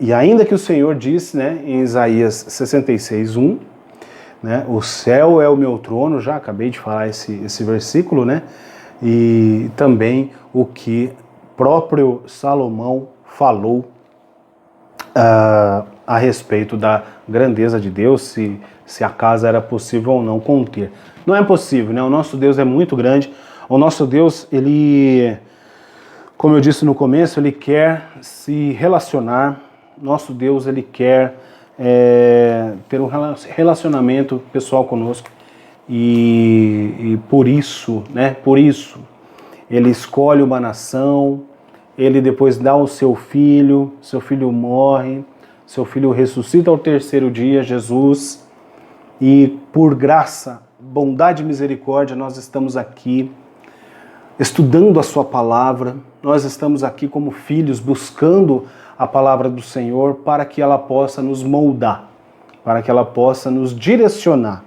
E ainda que o Senhor disse, né, em Isaías 66, 1, né, o céu é o meu trono, já acabei de falar esse versículo, né? E também o que próprio Salomão falou a respeito da grandeza de Deus, se a casa era possível ou não conter. Não é possível, né? O nosso Deus é muito grande. O nosso Deus, ele, como eu disse no começo, ele quer se relacionar. Nosso Deus, ele quer ter um relacionamento pessoal conosco. E por isso, né? Por isso, ele escolhe uma nação, ele depois dá o seu filho morre, seu filho ressuscita ao terceiro dia, Jesus, e por graça, bondade e misericórdia, nós estamos aqui estudando a sua palavra, nós estamos aqui como filhos buscando a palavra do Senhor para que ela possa nos moldar, para que ela possa nos direcionar,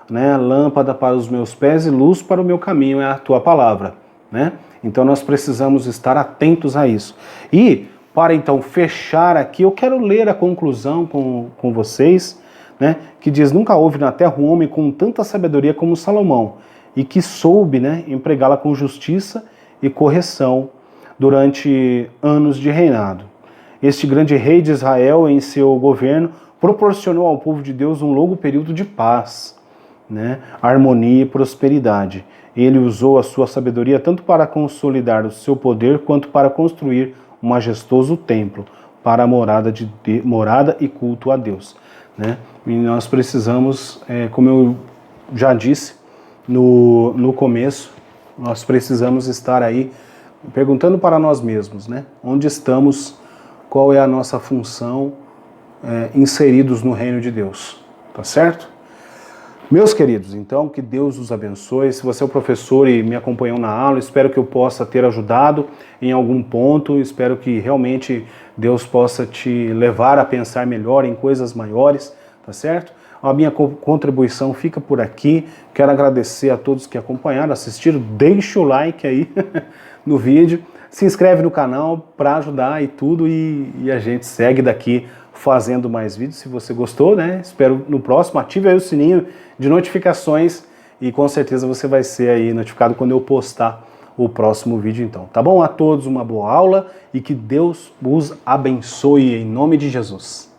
né? Lâmpada para os meus pés e luz para o meu caminho é a tua palavra, né? Então nós precisamos estar atentos a isso. E para então fechar aqui, eu quero ler a conclusão com vocês, né? Que diz, nunca houve na terra um homem com tanta sabedoria como Salomão, e que soube, né, empregá-la com justiça e correção durante anos de reinado. Este grande rei de Israel, em seu governo, proporcionou ao povo de Deus um longo período de paz, né, harmonia e prosperidade. Ele usou a sua sabedoria tanto para consolidar o seu poder, quanto para construir um majestoso templo para a morada e culto a Deus, né? E nós precisamos, como eu já disse no começo, nós precisamos estar aí perguntando para nós mesmos, né? Onde estamos, qual é a nossa função inseridos no reino de Deus, tá certo? Meus queridos, então, que Deus os abençoe. Se você é o professor e me acompanhou na aula, espero que eu possa ter ajudado em algum ponto, espero que realmente Deus possa te levar a pensar melhor em coisas maiores, tá certo? A minha contribuição fica por aqui. Quero agradecer a todos que acompanharam, assistiram. Deixa o like aí no vídeo. Se inscreve no canal para ajudar e tudo. E a gente segue daqui fazendo mais vídeos. Se você gostou, né? Espero no próximo. Ative aí o sininho de notificações e com certeza você vai ser aí notificado quando eu postar o próximo vídeo então. Tá bom? A todos uma boa aula e que Deus os abençoe em nome de Jesus.